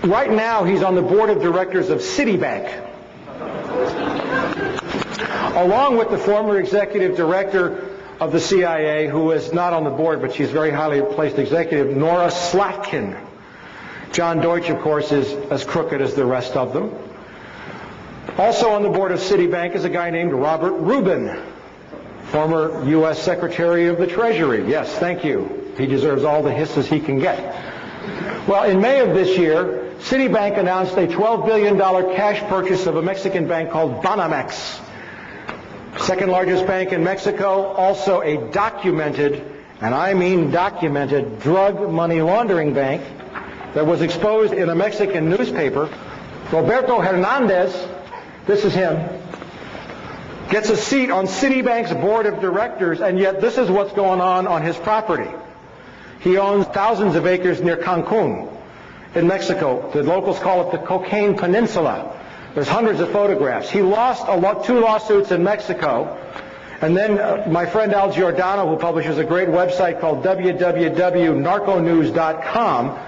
Right now, he's on the board of directors of Citibank, along with the former executive director of the CIA, who is not on the board, but she's a very highly placed executive, Nora Slatkin. John Deutsch, of course, is as crooked as the rest of them. Also on the board of Citibank is a guy named Robert Rubin, former U.S. Secretary of the Treasury. Yes, thank you. He deserves all the hisses he can get. Well, in May of this year, Citibank announced a $12 billion cash purchase of a Mexican bank called Banamex, second largest bank in Mexico, also a documented, and I mean documented, drug money laundering bank that was exposed in a Mexican newspaper. Roberto Hernandez, this is him, gets a seat on Citibank's board of directors, and yet this is what's going on his property. He owns thousands of acres near Cancun in Mexico. The locals call it the Cocaine Peninsula. There's hundreds of photographs. He lost two lawsuits in Mexico, and then my friend Al Giordano, who publishes a great website called www.narconews.com,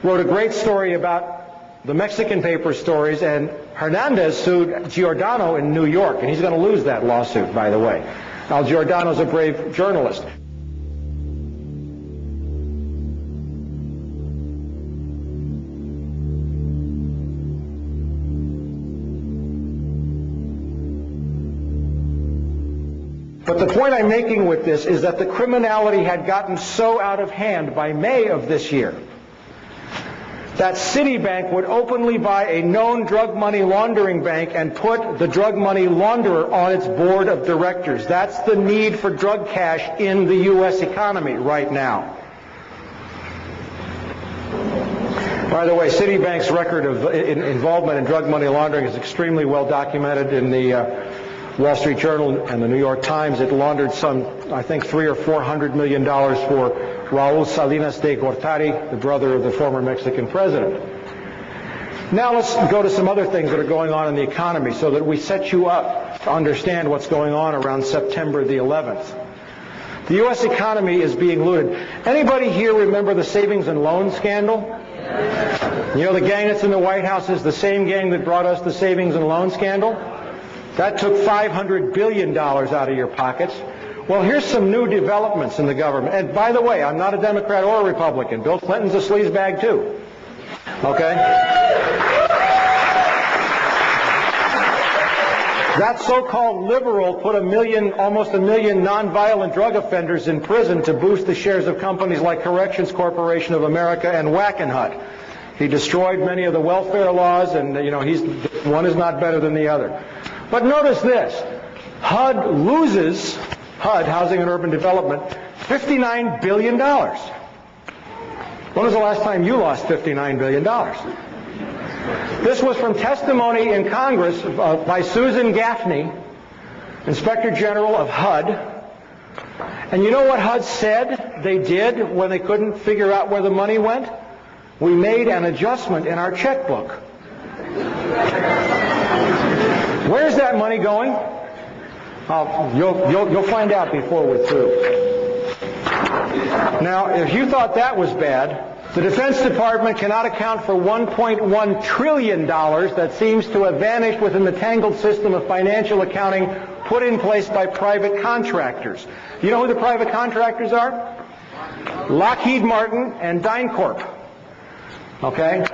wrote a great story about the Mexican paper stories, and Hernandez sued Giordano in New York, and he's going to lose that lawsuit, by the way. Al Giordano's a brave journalist. But the point I'm making with this is that the criminality had gotten so out of hand by May of this year that Citibank would openly buy a known drug money laundering bank and put the drug money launderer on its board of directors. That's the need for drug cash in the U.S. economy right now. By the way, Citibank's record of involvement in drug money laundering is extremely well documented in the Wall Street Journal and the New York Times. It laundered some, I think, $300 or $400 million for Raul Salinas de Gortari, the brother of the former Mexican president. Now let's go to some other things that are going on in the economy so that we set you up to understand what's going on around September the 11th. The U.S. economy is being looted. Anybody here remember the savings and loan scandal? You know, the gang that's in the White House is the same gang that brought us the savings and loan scandal? That took $500 billion out of your pockets. Well, here's some new developments in the government. And by the way, I'm not a Democrat or a Republican. Bill Clinton's a sleazebag too. Okay? That so-called liberal put almost a million nonviolent drug offenders in prison to boost the shares of companies like Corrections Corporation of America and Wackenhut. He destroyed many of the welfare laws, and one is not better than the other. But notice this. HUD loses, HUD, Housing and Urban Development, $59 billion. When was the last time you lost $59 billion? This was from testimony in Congress by Susan Gaffney, Inspector General of HUD. And you know what HUD said they did when they couldn't figure out where the money went? We made an adjustment in our checkbook. Where's that money going? You'll find out before we're through. Now, if you thought that was bad, the Defense Department cannot account for $1.1 trillion that seems to have vanished within the tangled system of financial accounting put in place by private contractors. You know who the private contractors are? Lockheed Martin and DynCorp. Okay?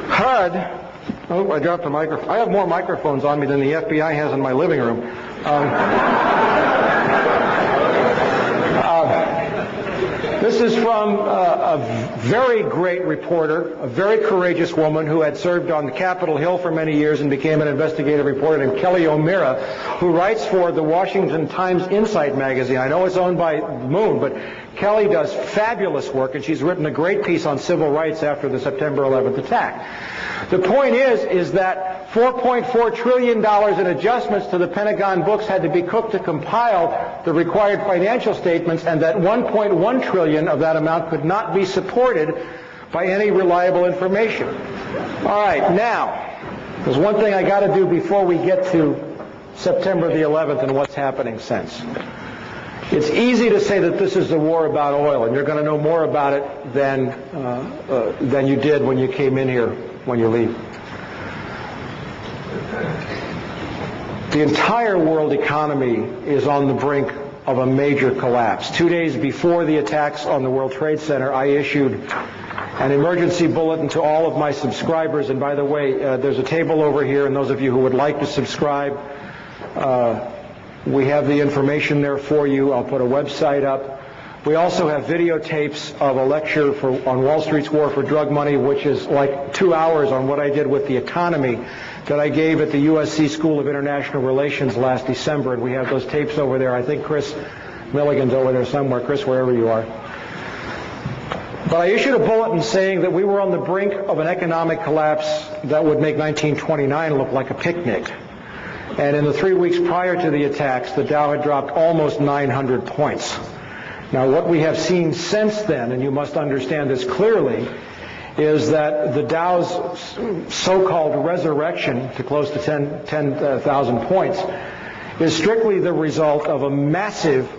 HUD. Oh, I dropped the microphone. I have more microphones on me than the FBI has in my living room. This is from a very great reporter, a very courageous woman who had served on Capitol Hill for many years and became an investigative reporter named Kelly O'Meara, who writes for the Washington Times Insight magazine. I know it's owned by Moon, but Kelly does fabulous work, and she's written a great piece on civil rights after the September 11th attack. The point is that $4.4 trillion in adjustments to the Pentagon books had to be cooked to compile the required financial statements, and that $1.1 trillion of that amount could not be supported by any reliable information. All right, now, there's one thing I got to do before we get to September the 11th and what's happening since. It's easy to say that this is a war about oil, and you're going to know more about it than you did when you came in here when you leave. The entire world economy is on the brink of a major collapse. 2 days before the attacks on the World Trade Center, I issued an emergency bulletin to all of my subscribers. And by the way, there's a table over here, and those of you who would like to subscribe, we have the information there for you. I'll put a website up. We also have videotapes of a lecture on Wall Street's War for Drug Money, which is like 2 hours on what I did with the economy that I gave at the USC School of International Relations last December. And we have those tapes over there. I think Chris Milligan's over there somewhere. Chris, wherever you are. But I issued a bulletin saying that we were on the brink of an economic collapse that would make 1929 look like a picnic. And in the 3 weeks prior to the attacks, the Dow had dropped almost 900 points. Now, what we have seen since then, and you must understand this clearly, is that the Dow's so-called resurrection to close to 10,000 points is strictly the result of a massive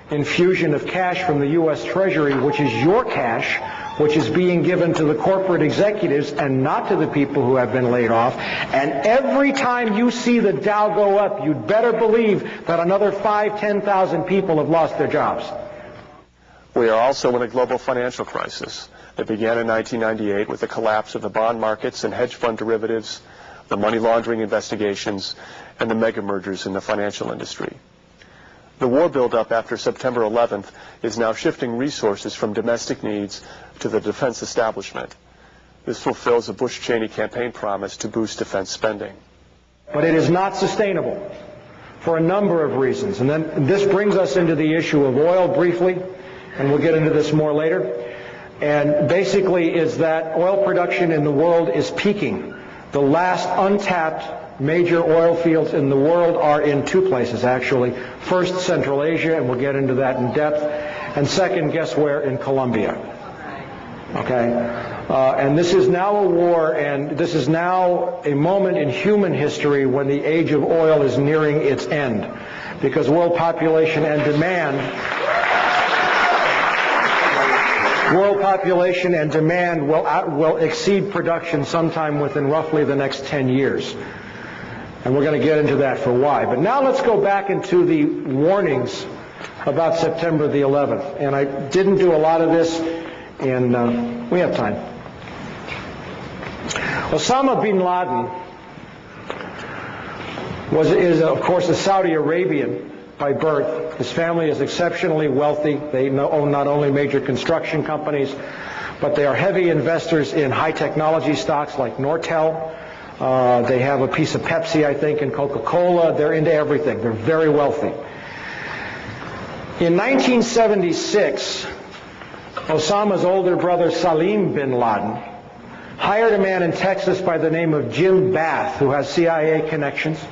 infusion of cash from the U.S. Treasury, which is your cash, which is being given to the corporate executives and not to the people who have been laid off. And every time you see the Dow go up, you'd better believe that another 10,000 people have lost their jobs. We are also in a global financial crisis that began in 1998 with the collapse of the bond markets and hedge fund derivatives, the money laundering investigations, and the mega mergers in the financial industry. The war buildup after September 11th is now shifting resources from domestic needs to the defense establishment. This fulfills a Bush-Cheney campaign promise to boost defense spending. But it is not sustainable for a number of reasons. And then this brings us into the issue of oil briefly, and we'll get into this more later. And basically is that oil production in the world is peaking. The last untapped major oil fields in the world are in two places, actually. First, Central Asia, and we'll get into that in depth. And second, guess where? In Colombia. Okay? And this is now a war, and this is now a moment in human history when the age of oil is nearing its end. Because world population and demand will exceed production sometime within roughly the next 10 years. And we're going to get into that for why. But now let's go back into the warnings about September the 11th. And I didn't do a lot of this, and we have time. Osama bin Laden is of course a Saudi Arabian by birth. His family is exceptionally wealthy. They own not only major construction companies, but they are heavy investors in high technology stocks like Nortel. They have a piece of Pepsi, I think, and Coca-Cola. They're into everything. They're very wealthy. In 1976, Osama's older brother Salim bin Laden hired a man in Texas by the name of Jim Bath, who has CIA connections,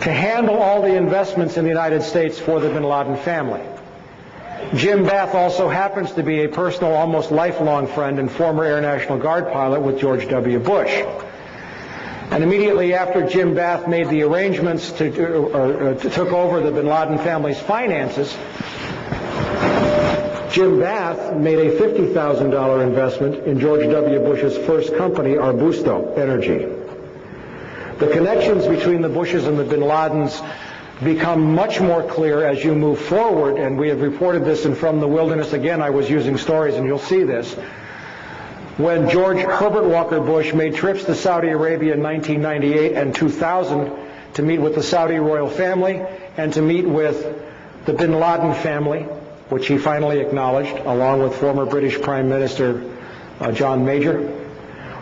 to handle all the investments in the United States for the bin Laden family. Jim Bath also happens to be a personal, almost lifelong friend and former Air National Guard pilot with George W. Bush. And immediately after Jim Bath made the arrangements took over the bin Laden family's finances, Jim Bath made a $50,000 investment in George W. Bush's first company, Arbusto Energy. The connections between the Bushes and the bin Ladens become much more clear as you move forward, and we have reported this in From the Wilderness. Again, I was using stories, and you'll see this. When George Herbert Walker Bush made trips to Saudi Arabia in 1998 and 2000 to meet with the Saudi royal family and to meet with the bin Laden family, which he finally acknowledged, along with former British Prime Minister John Major,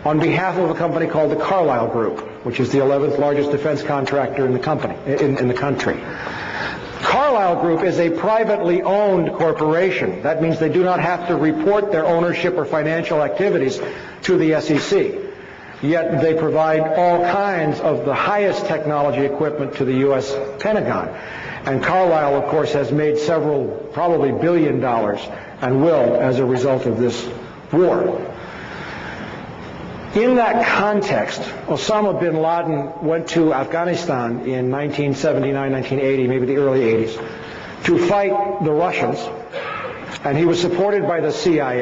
on behalf of a company called the Carlyle Group, which is the 11th largest defense contractor in the country. Carlyle Group is a privately owned corporation. That means they do not have to report their ownership or financial activities to the SEC. Yet they provide all kinds of the highest technology equipment to the U.S. Pentagon. And Carlyle, of course, has made several, probably $1 billion, and will as a result of this war. In that context, Osama bin Laden went to Afghanistan in 1979, 1980, maybe the early 80s, to fight the Russians, and he was supported by the CIA.